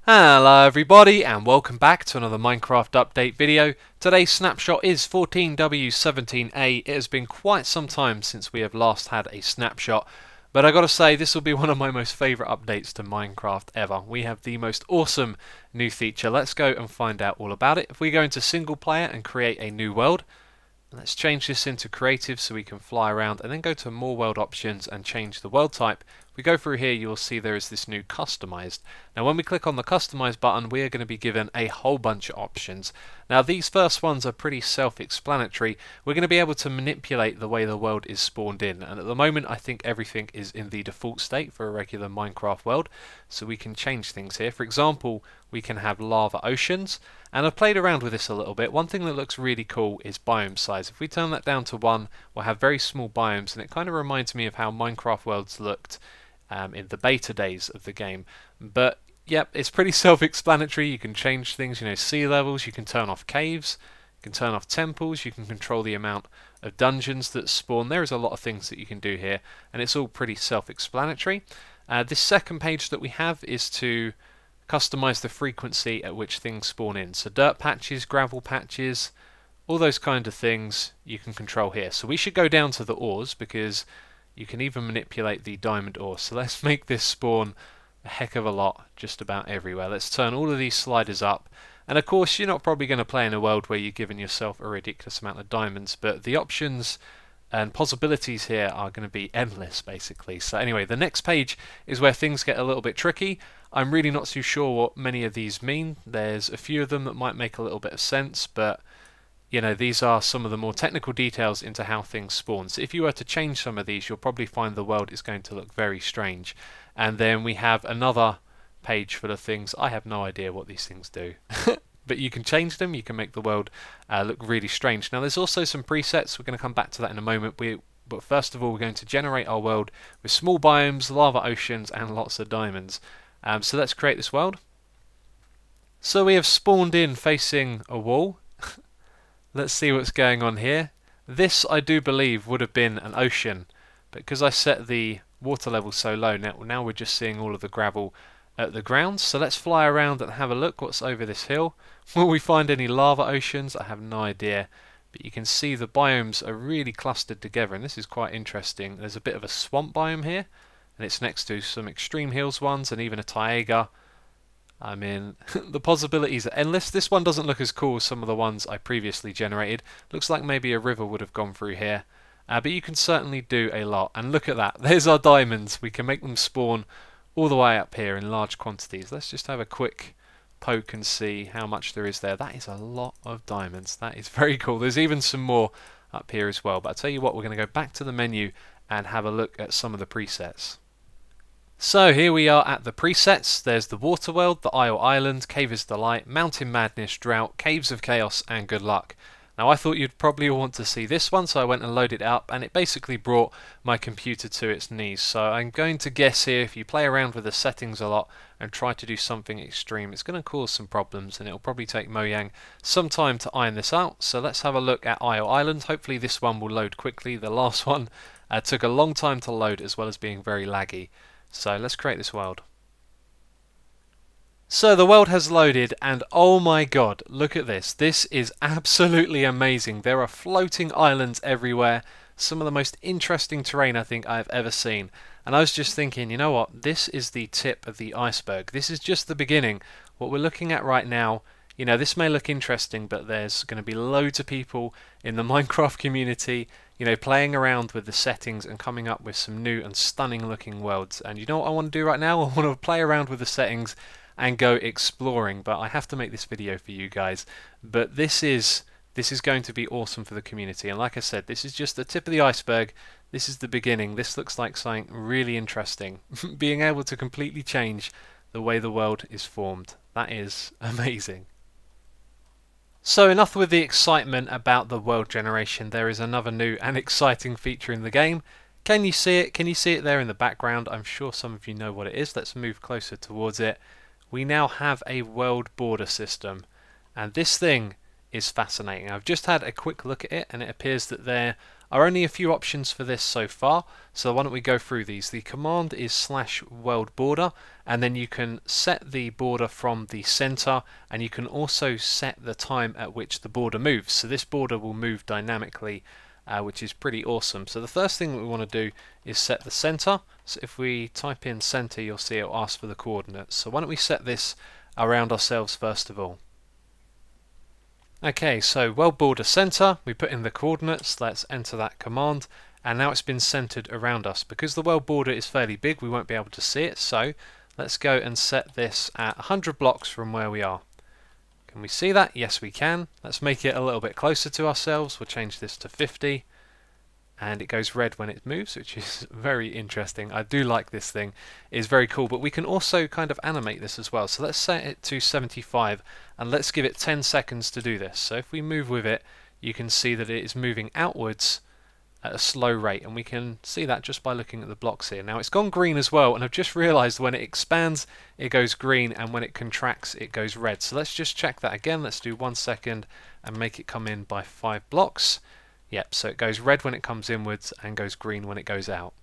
Hello everybody and welcome back to another Minecraft update video. Today's snapshot is 14w17a. It has been quite some time since we have last had a snapshot, but I gotta say this will be one of my most favourite updates to Minecraft ever. We have the most awesome new feature. Let's go and find out all about it. If we go into single player and create a new world, let's change this into creative so we can fly around, and then go to more world options and change the world type. If we go through here, you'll see there is this new customized. Now when we click on the customize button, we are going to be given a whole bunch of options. Now these first ones are pretty self-explanatory. We're going to be able to manipulate the way the world is spawned in, and at the moment I think everything is in the default state for a regular Minecraft world, so we can change things here. For example, we can have lava oceans, and I've played around with this a little bit. One thing that looks really cool is biome size. If we turn that down to 1, we'll have very small biomes, and it kind of reminds me of how Minecraft worlds looked in the beta days of the game. But yep, it's pretty self-explanatory. You can change things, sea levels, you can turn off caves, you can turn off temples, you can control the amount of dungeons that spawn. There is a lot of things that you can do here, and it's all pretty self-explanatory. This second page that we have is to customize the frequency at which things spawn in. So dirt patches, gravel patches, all those kind of things you can control here. So we should go down to the ores, because you can even manipulate the diamond ore. So let's make this spawn a heck of a lot just about everywhere. Let's turn all of these sliders up. And of course you're not probably going to play in a world where you're giving yourself a ridiculous amount of diamonds, but the options and possibilities here are going to be endless basically. So anyway, the next page is where things get a little bit tricky. I'm really not too sure what many of these mean. There's a few of them that might make a little bit of sense, but these are some of the more technical details into how things spawn. So if you were to change some of these, you'll probably find the world is going to look very strange. And then we have another page full of things. I have no idea what these things do. But you can change them, you can make the world look really strange. Now there's also some presets, we're going to come back to that in a moment. But first of all, we're going to generate our world with small biomes, lava oceans, and lots of diamonds. So let's create this world. So we have spawned in facing a wall. Let's see what's going on here. This, I do believe, would have been an ocean, but because I set the water level so low, now we're just seeing all of the gravel at the ground. So let's fly around and have a look what's over this hill. Will we find any lava oceans? I have no idea, but you can see the biomes are really clustered together, and this is quite interesting. There's a bit of a swamp biome here, and it's next to some extreme hills ones and even a taiga. I mean, the possibilities are endless. This one doesn't look as cool as some of the ones I previously generated. Looks like maybe a river would have gone through here. But you can certainly do a lot. And look at that. There's our diamonds. We can make them spawn all the way up here in large quantities. Let's just have a quick poke and see how much there is there. That is a lot of diamonds. That is very cool. There's even some more up here as well. But I'll tell you what, we're going to go back to the menu and have a look at some of the presets. So here we are at the presets. There's the Water World, the Isle Island, Cave is Delight, Mountain Madness, Drought, Caves of Chaos, and Good Luck. Now I thought you'd probably want to see this one, so I went and loaded it up, and it basically brought my computer to its knees. So I'm going to guess here, if you play around with the settings a lot and try to do something extreme, it's going to cause some problems, and it'll probably take Mojang some time to iron this out. So let's have a look at Isle Island. Hopefully this one will load quickly. The last one took a long time to load, as well as being very laggy. So let's create this world. So the world has loaded, and oh my god, look at this. This is absolutely amazing. There are floating islands everywhere. Some of the most interesting terrain I think I've ever seen. And I was just thinking, you know what? This is the tip of the iceberg. This is just the beginning. What we're looking at right now, this may look interesting, but there's going to be loads of people in the Minecraft community playing around with the settings and coming up with some new and stunning looking worlds. And you know what I want to do right now? I want to play around with the settings and go exploring, but I have to make this video for you guys. But this is going to be awesome for the community, and like I said, this is just the tip of the iceberg. This is the beginning. This looks like something really interesting. Being able to completely change the way the world is formed. That is amazing. So enough with the excitement about the world generation. There is another new and exciting feature in the game. Can you see it? Can you see it there in the background? I'm sure some of you know what it is. Let's move closer towards it. We now have a world border system, and this thing is fascinating. I've just had a quick look at it, and it appears that there are only a few options for this so far, so why don't we go through these. The command is /world border, and then you can set the border from the center, and you can also set the time at which the border moves. So this border will move dynamically, which is pretty awesome. So the first thing that we want to do is set the center. So if we type in center, you'll see it'll ask for the coordinates. So why don't we set this around ourselves first of all. Okay, so world border center, we put in the coordinates, let's enter that command, and now it's been centered around us. Because the world border is fairly big, we won't be able to see it, so let's go and set this at 100 blocks from where we are. Can we see that? Yes, we can. Let's make it a little bit closer to ourselves. We'll change this to 50. And it goes red when it moves, which is very interesting. I do like this thing. It's very cool, but we can also kind of animate this as well. So let's set it to 75, and let's give it 10 seconds to do this. So if we move with it, you can see that it is moving outwards at a slow rate, and we can see that just by looking at the blocks here. Now it's gone green as well, and I've just realized when it expands it goes green, and when it contracts it goes red. So let's just check that again. Let's do 1 second and make it come in by 5 blocks. Yep, so it goes red when it comes inwards and goes green when it goes out.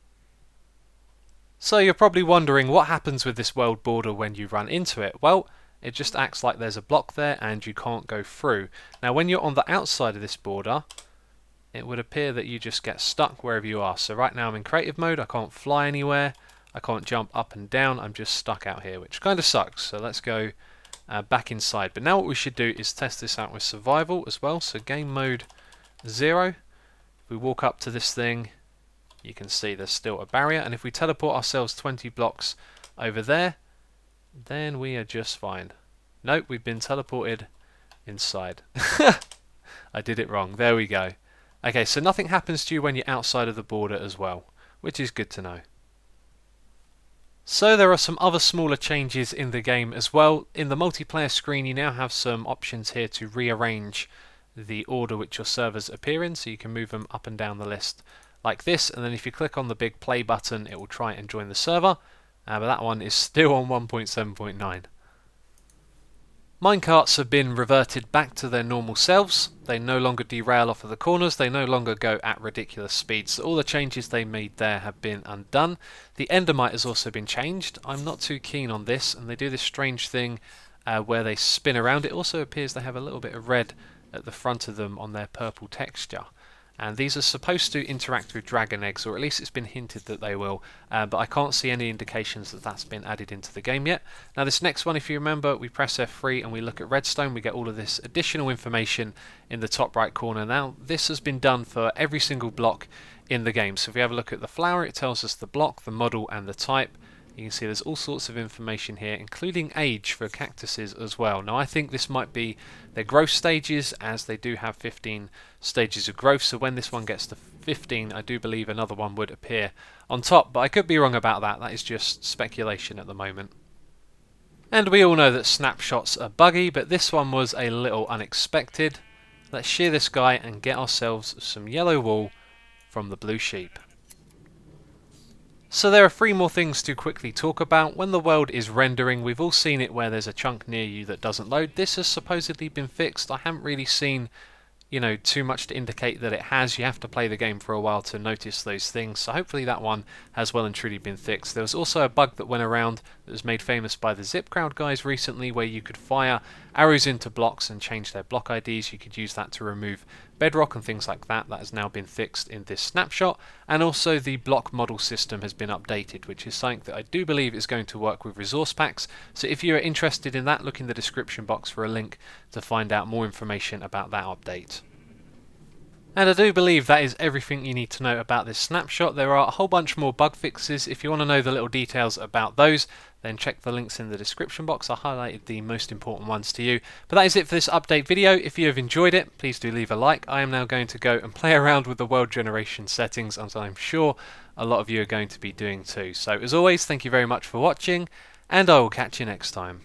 So you're probably wondering what happens with this world border when you run into it. Well, it just acts like there's a block there and you can't go through. Now when you're on the outside of this border, it would appear that you just get stuck wherever you are. So right now I'm in creative mode, I can't fly anywhere, I can't jump up and down, I'm just stuck out here, which kind of sucks. So let's go back inside. But now what we should do is test this out with survival as well. So game mode 0. If we walk up to this thing, you can see there's still a barrier, and if we teleport ourselves 20 blocks over there, then we are just fine. Nope, we've been teleported inside. I did it wrong. There we go. Okay, so nothing happens to you when you're outside of the border as well, which is good to know. So there are some other smaller changes in the game as well. In the multiplayer screen you now have some options here to rearrange the order which your servers appear in, so you can move them up and down the list like this, and then if you click on the big play button it will try and join the server, but that one is still on 1.7.9. Minecarts have been reverted back to their normal selves. They no longer derail off of the corners, they no longer go at ridiculous speeds. So all the changes they made there have been undone. The Endermite has also been changed. I'm not too keen on this, and they do this strange thing where they spin around. It also appears they have a little bit of red at the front of them on their purple texture, and these are supposed to interact with dragon eggs, or at least it's been hinted that they will, but I can't see any indications that that's been added into the game yet. Now this next one, if you remember, we press F3 and we look at redstone, we get all of this additional information in the top right corner. Now this has been done for every single block in the game, so if we have a look at the flower, it tells us the block, the model and the type. You can see there's all sorts of information here, including age for cactuses as well. Now I think this might be their growth stages, as they do have 15 stages of growth, so when this one gets to 15 I do believe another one would appear on top, but I could be wrong about that. That is just speculation at the moment. And we all know that snapshots are buggy, but this one was a little unexpected. Let's shear this guy and get ourselves some yellow wool from the blue sheep. So there are 3 more things to quickly talk about. When the world is rendering, we've all seen it where there's a chunk near you that doesn't load. This has supposedly been fixed. I haven't really seen, too much to indicate that it has. You have to play the game for a while to notice those things, so hopefully that one has well and truly been fixed. There was also a bug that went around that was made famous by the Zip Crowd guys recently, where you could fire arrows into blocks and change their block IDs. You could use that to remove bedrock and things like that. That has now been fixed in this snapshot, and also the block model system has been updated, which is something that I do believe is going to work with resource packs. So if you're interested in that, look in the description box for a link to find out more information about that update. And I do believe that is everything you need to know about this snapshot. There are a whole bunch more bug fixes. If you want to know the little details about those, then check the links in the description box. I highlighted the most important ones to you. But that is it for this update video. If you have enjoyed it, please do leave a like. I am now going to go and play around with the world generation settings, as I'm sure a lot of you are going to be doing too. So as always, thank you very much for watching, and I will catch you next time.